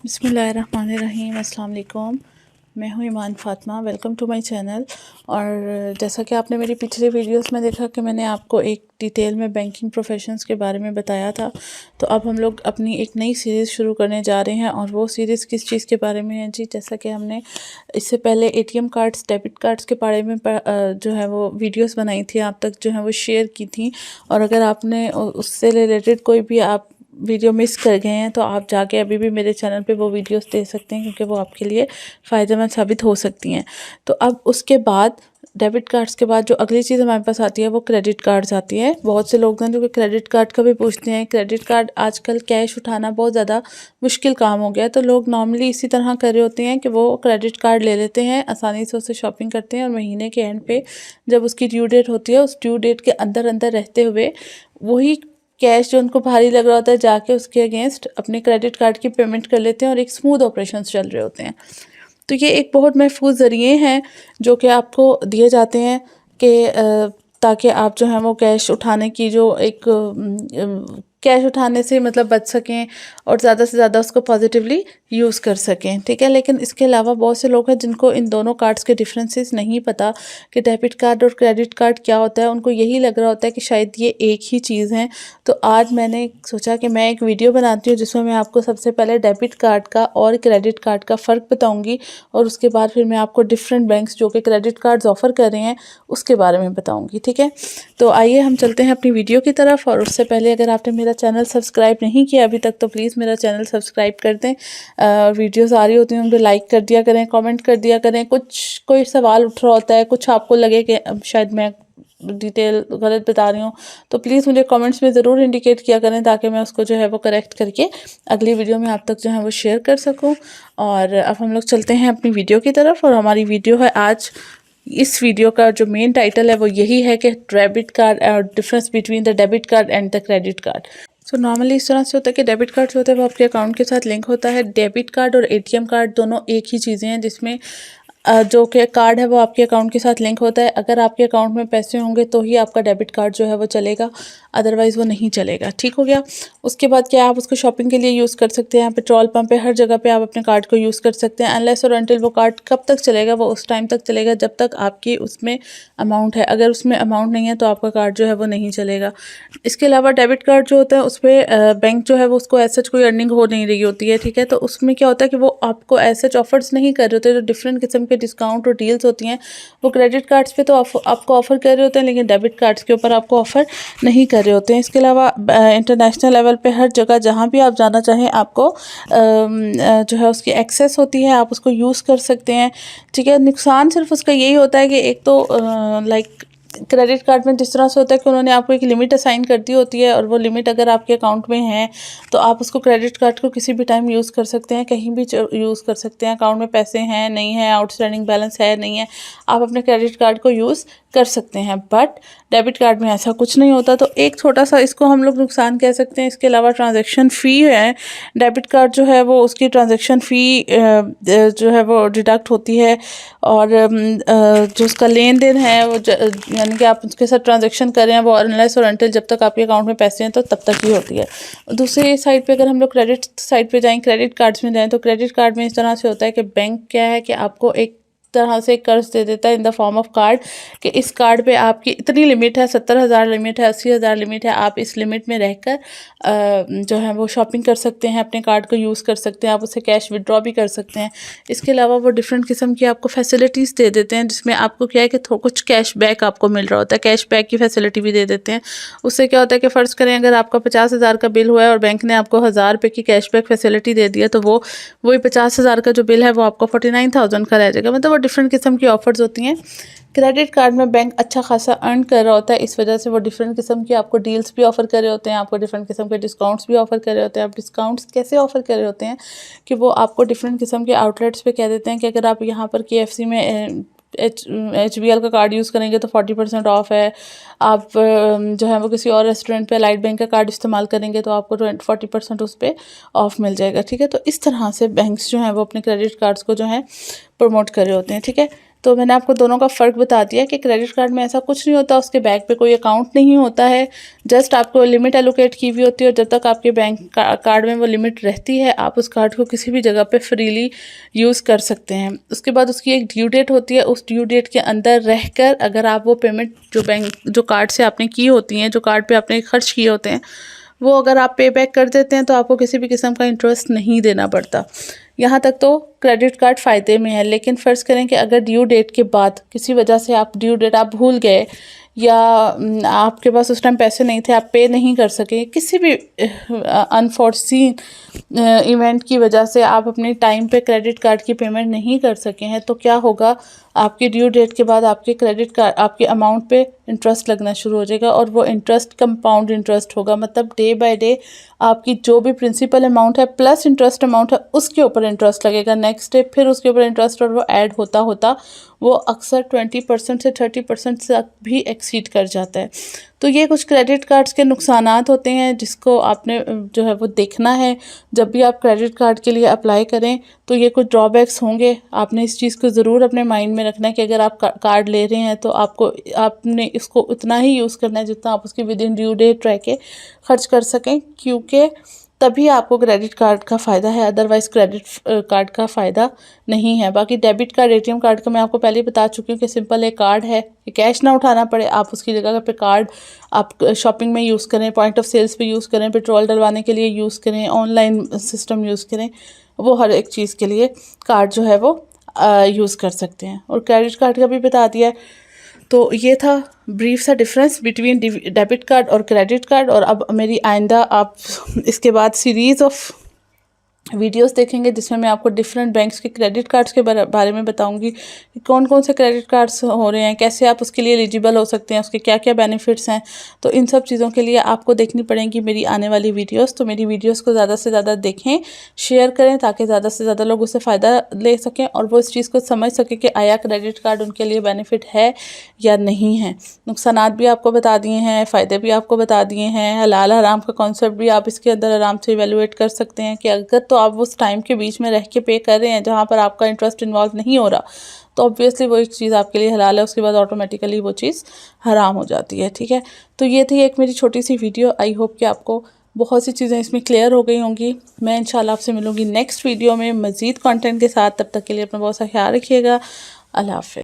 बिस्मिल्लाहिर्रहमानिर्रहीम, अस्सलाम वालेकुम। मैं हूँ Iman Fatima. Welcome to my channel. और जैसा कि आपने मेरी पिछली वीडियोस में देखा कि मैंने आपको एक डिटेल में बैंकिंग प्रोफेशंस के बारे में बताया था, तो अब हम लोग अपनी एक नई सीरीज़ शुरू करने जा रहे हैं। और वो सीरीज़ किस चीज़ के बारे में है जी? जैसा कि हमने इससे पहले एटीएम कार्ड्स, डेबिट कार्ड्स के बारे में जो है वो वीडियोस बनाई थी, आप तक जो है वो शेयर की थी। और अगर आपने उससे रिलेटेड कोई भी आप वीडियो मिस कर गए हैं तो आप जाके अभी भी मेरे चैनल पे वो वीडियोस देख सकते हैं, क्योंकि वो आपके लिए फ़ायदेमंद साबित हो सकती हैं। तो अब उसके बाद डेबिट कार्ड्स के बाद जो अगली चीज़ हमारे पास आती है वो क्रेडिट कार्ड्स आती है। बहुत से लोग हैं जो कि क्रेडिट कार्ड का भी पूछते हैं। क्रेडिट कार्ड आजकल कैश उठाना बहुत ज़्यादा मुश्किल काम हो गया है, तो लोग नॉर्मली इसी तरह कर रहे होते हैं कि वो क्रेडिट कार्ड ले लेते हैं, आसानी से उससे शॉपिंग करते हैं और महीने के एंड पे जब उसकी ड्यू डेट होती है, उस ड्यू डेट के अंदर अंदर रहते हुए वही कैश जो उनको भारी लग रहा होता है जाके उसके अगेंस्ट अपने क्रेडिट कार्ड की पेमेंट कर लेते हैं और एक स्मूथ ऑपरेशंस चल रहे होते हैं। तो ये एक बहुत महफूज ज़रिए हैं जो कि आपको दिए जाते हैं कि ताकि आप जो है वो कैश उठाने की जो एक कैश उठाने से मतलब बच सकें और ज़्यादा से ज़्यादा उसको पॉजिटिवली यूज़ कर सकें, ठीक है। लेकिन इसके अलावा बहुत से लोग हैं जिनको इन दोनों कार्ड्स के डिफरेंसेस नहीं पता कि डेबिट कार्ड और क्रेडिट कार्ड क्या होता है। उनको यही लग रहा होता है कि शायद ये एक ही चीज़ है। तो आज मैंने सोचा कि मैं एक वीडियो बनाती हूँ जिसमें मैं आपको सबसे पहले डेबिट कार्ड का और क्रेडिट कार्ड का फ़र्क बताऊँगी, और उसके बाद फिर मैं आपको डिफरेंट बैंक्स जो कि क्रेडिट कार्ड्स ऑफ़र कर रहे हैं उसके बारे में बताऊँगी, ठीक है। तो आइए हम चलते हैं अपनी वीडियो की तरफ। और उससे पहले अगर आपने मेरा चैनल सब्सक्राइब नहीं किया अभी तक तो प्लीज़ मेरा चैनल सब्सक्राइब कर दें। वीडियोस आ रही होती हैं उनको लाइक कर दिया करें, कमेंट कर दिया करें। कोई सवाल उठ रहा होता है, कुछ आपको लगे कि शायद मैं डिटेल गलत बता रही हूँ, तो प्लीज़ मुझे कमेंट्स में ज़रूर इंडिकेट किया करें ताकि मैं उसको जो है वो करेक्ट करके अगली वीडियो में आप तक जो है वो शेयर कर सकूँ। और अब हम लोग चलते हैं अपनी वीडियो की तरफ। और हमारी वीडियो है आज, इस वीडियो का जो मेन टाइटल है वो यही है कि डेबिट कार्ड और difference between the debit card and the credit card. So normally इस तरह से होता है कि डेबिट कार्ड जो होता है वो आपके अकाउंट के साथ लिंक होता है। डेबिट कार्ड और एटीएम कार्ड दोनों एक ही चीज़ें हैं, जिसमें जो कि कार्ड है वो आपके अकाउंट के साथ लिंक होता है। अगर आपके अकाउंट में पैसे होंगे तो ही आपका डेबिट कार्ड जो है वो चलेगा, अदरवाइज़ वो नहीं चलेगा, ठीक हो गया। उसके बाद क्या आप उसको शॉपिंग के लिए यूज़ कर सकते हैं, पेट्रोल पंप पे हर जगह पे आप अपने कार्ड को यूज़ कर सकते हैं। अनलेस और अनटिल वो कार्ड कब तक चलेगा, वो उस टाइम तक चलेगा जब तक आपकी उसमें अमाउंट है। अगर उसमें अमाउंट नहीं है तो आपका कार्ड जो है वो नहीं चलेगा। इसके अलावा डेबिट कार्ड जो होता है उस पर बैंक जो है वो उसको एज सच कोई अर्निंग हो नहीं रही होती है, ठीक है। तो उसमें क्या होता है कि वो आपको एज सच ऑफर्स नहीं कर रहे होते। जो डिफरेंट किस्म के डिस्काउंट और डील्स होती हैं वो क्रेडिट कार्ड्स पे तो आपको ऑफ़र कर रहे होते हैं, लेकिन डेबिट कार्ड्स के ऊपर आपको ऑफ़र नहीं कर रहे होते हैं। इसके अलावा इंटरनेशनल लेवल पे हर जगह जहाँ भी आप जाना चाहें आपको जो है उसकी एक्सेस होती है, आप उसको यूज़ कर सकते हैं, ठीक है। नुकसान सिर्फ उसका यही होता है कि एक तो लाइक क्रेडिट कार्ड में जिस तरह से होता है कि उन्होंने आपको एक लिमिट असाइन कर दी होती है, और वो लिमिट अगर आपके अकाउंट में है तो आप उसको क्रेडिट कार्ड को किसी भी टाइम यूज़ कर सकते हैं, कहीं भी यूज़ कर सकते हैं। अकाउंट में पैसे हैं नहीं है, आउटस्टैंडिंग बैलेंस है नहीं है, आप अपने क्रेडिट कार्ड को यूज़ कर सकते हैं। बट डेबिट कार्ड में ऐसा कुछ नहीं होता, तो एक छोटा सा इसको हम लोग नुकसान कह सकते हैं। इसके अलावा ट्रांजैक्शन फ़ी है, डेबिट कार्ड जो है वो उसकी ट्रांजैक्शन फ़ी जो है वो डिडक्ट होती है, और जो उसका लेन देन है वो यानी कि आप उसके साथ ट्रांजैक्शन कर रहे हैं वो अनलेस और अनटिल जब तक आपके अकाउंट में पैसे हैं तो तब तक ही होती है। दूसरी साइड पे अगर हम लोग क्रेडिट साइड पे जाएं, क्रेडिट कार्ड्स में जाएं, तो क्रेडिट कार्ड में इस तरह से होता है कि बैंक क्या है कि आपको एक तरह से कर्ज दे देता है in the form of card, कि इस कार्ड पे आपकी इतनी लिमिट है, 70,000 लिमिट है, 80,000 लिमिट है, आप इस लिमिट में रहकर जो है वो शॉपिंग कर सकते हैं, अपने कार्ड को यूज़ कर सकते हैं, आप उससे कैश विड्रॉ भी कर सकते हैं। इसके अलावा वो डिफरेंट किस्म की आपको फैसिलिटीज़ दे देते हैं, जिसमें आपको क्या है कि कुछ कैश बैक आपको मिल रहा होता है, कैश बैक की फैसिलिटी भी दे देते हैं। उससे क्या होता है कि फ़र्ज़ करें अगर आपका 50,000 का बिल हुआ है और बैंक ने आपको 1,000 रुपये की कैश बैक फैसिलिटी दे दी है, तो वही 50,000 का जो बिल है वो आपको 49,000 का रह जाएगा। मतलब वो डिफरेंट किस्म की ऑफर्स होती हैं। क्रेडिट कार्ड में बैंक अच्छा खासा अर्न कर रहा होता है, इस वजह से वो डिफरेंट किस्म की आपको डील्स भी ऑफ़र कर रहे होते हैं, आपको डिफरेंट किस्म के डिस्काउंट्स भी ऑफ़र कर रहे होते हैं। आप डिस्काउंट्स कैसे ऑफ़र कर रहे होते हैं कि वो आपको डिफरेंट किस्म के आउटलेट्स पे कह देते हैं कि अगर आप यहाँ पर KFC में HBL का कार्ड यूज़ करेंगे तो 40% ऑफ है। आप जो है वो किसी और रेस्टोरेंट पे लाइट बैंक का कार्ड इस्तेमाल करेंगे तो आपको 40% उस पर ऑफ मिल जाएगा, ठीक है। तो इस तरह से बैंक्स जो हैं वो अपने क्रेडिट कार्ड्स को जो है प्रमोट कर रहे होते हैं, ठीक है। तो मैंने आपको दोनों का फ़र्क बता दिया कि क्रेडिट कार्ड में ऐसा कुछ नहीं होता, उसके बैक पे कोई अकाउंट नहीं होता है, जस्ट आपको लिमिट एलोकेट की हुई होती है और जब तक आपके बैंक कार्ड में वो लिमिट रहती है आप उस कार्ड को किसी भी जगह पे फ्रीली यूज़ कर सकते हैं। उसके बाद उसकी एक ड्यू डेट होती है, उस ड्यू डेट के अंदर रहकर अगर आप वो पेमेंट जो कार्ड से आपने की होती हैं, जो कार्ड पे आपने खर्च किए होते हैं, वो अगर आप पे बैक कर देते हैं तो आपको किसी भी किस्म का इंटरेस्ट नहीं देना पड़ता। यहाँ तक तो क्रेडिट कार्ड फ़ायदे में है, लेकिन फ़र्ज़ करें कि अगर ड्यू डेट के बाद किसी वजह से आप ड्यू डेट आप भूल गए या आपके पास उस टाइम पैसे नहीं थे, आप पे नहीं कर सके, किसी भी अनफॉर्सीन इवेंट की वजह से आप अपने टाइम पे क्रेडिट कार्ड की पेमेंट नहीं कर सके हैं, तो क्या होगा, आपकी ड्यू डेट के बाद आपके क्रेडिट कार्ड आपके अमाउंट पे इंटरेस्ट लगना शुरू हो जाएगा और वो इंटरेस्ट कंपाउंड इंटरेस्ट होगा। मतलब डे बाय डे आपकी जो भी प्रिंसिपल अमाउंट है प्लस इंटरेस्ट अमाउंट है उसके ऊपर इंटरेस्ट लगेगा, नेक्स्ट डे फिर उसके ऊपर इंटरेस्ट, और वो ऐड होता होता वो अक्सर 20% से 30% तक भी एक्सीड कर जाता है। तो ये कुछ क्रेडिट कार्ड्स के नुकसानात होते हैं जिसको आपने जो है वो देखना है जब भी आप क्रेडिट कार्ड के लिए अप्लाई करें। तो ये कुछ ड्रॉबैक्स होंगे, आपने इस चीज़ को ज़रूर अपने माइंड में रखना है कि अगर आप कार्ड ले रहे हैं तो आपने इसको उतना ही यूज़ करना है जितना आप उसकी विद इन ड्यू डेट रह के खर्च कर सकें, क्योंकि तभी आपको क्रेडिट कार्ड का फ़ायदा है, अदरवाइज़ क्रेडिट कार्ड का फ़ायदा नहीं है। बाकी डेबिट कार्ड, एटीएम कार्ड का मैं आपको पहले ही बता चुकी हूँ कि सिंपल एक कार्ड है कि कैश ना उठाना पड़े, आप उसकी जगह पे कार्ड आप शॉपिंग में यूज़ करें, पॉइंट ऑफ सेल्स पे यूज़ करें, पेट्रोल डलवाने के लिए यूज़ करें, ऑनलाइन सिस्टम यूज़ करें, वो हर एक चीज़ के लिए कार्ड जो है वो यूज़ कर सकते हैं। और क्रेडिट कार्ड का भी बता दिया है। तो ये था ब्रीफ सा डिफरेंस बिटवीन डेबिट कार्ड और क्रेडिट कार्ड। और अब मेरी आइंदा आप इसके बाद सीरीज़ ऑफ वीडियोस देखेंगे जिसमें मैं आपको डिफरेंट बैंक्स के क्रेडिट कार्ड्स के बारे में बताऊंगी कि कौन कौन से क्रेडिट कार्ड्स हो रहे हैं, कैसे आप उसके लिए एलिजिबल हो सकते हैं, उसके क्या क्या बेनिफिट्स हैं। तो इन सब चीज़ों के लिए आपको देखनी पड़ेंगी मेरी आने वाली वीडियोस। तो मेरी वीडियोस को ज़्यादा से ज़्यादा देखें, शेयर करें ताकि ज़्यादा से ज़्यादा लोग उससे फ़ायदा ले सकें और वो इस चीज़ को समझ सकें कि आया क्रेडिट कार्ड उनके लिए बेनिफिट है या नहीं है। नुकसानात भी आपको बता दिए हैं, फ़ायदे भी आपको बता दिए हैं, हलाल हराम का कॉन्सेप्ट भी आप इसके अंदर आराम से इवेलुएट कर सकते हैं कि अगर तो आप उस टाइम के बीच में रह के पे कर रहे हैं जहाँ पर आपका इंटरेस्ट इन्वॉल्व नहीं हो रहा, तो ऑब्वियसली वो एक चीज़ आपके लिए हलाल है, उसके बाद ऑटोमेटिकली वो चीज़ हराम हो जाती है। ठीक है, तो ये थी एक मेरी छोटी सी वीडियो। आई होप कि आपको बहुत सी चीज़ें इसमें क्लियर हो गई होंगी। मैं इंशाल्लाह आपसे मिलूँगी नेक्स्ट वीडियो में मज़ीद कंटेंट के साथ। तब तक के लिए अपना बहुत सा ख्याल रखिएगा। अल्लाह हाफ़िज़।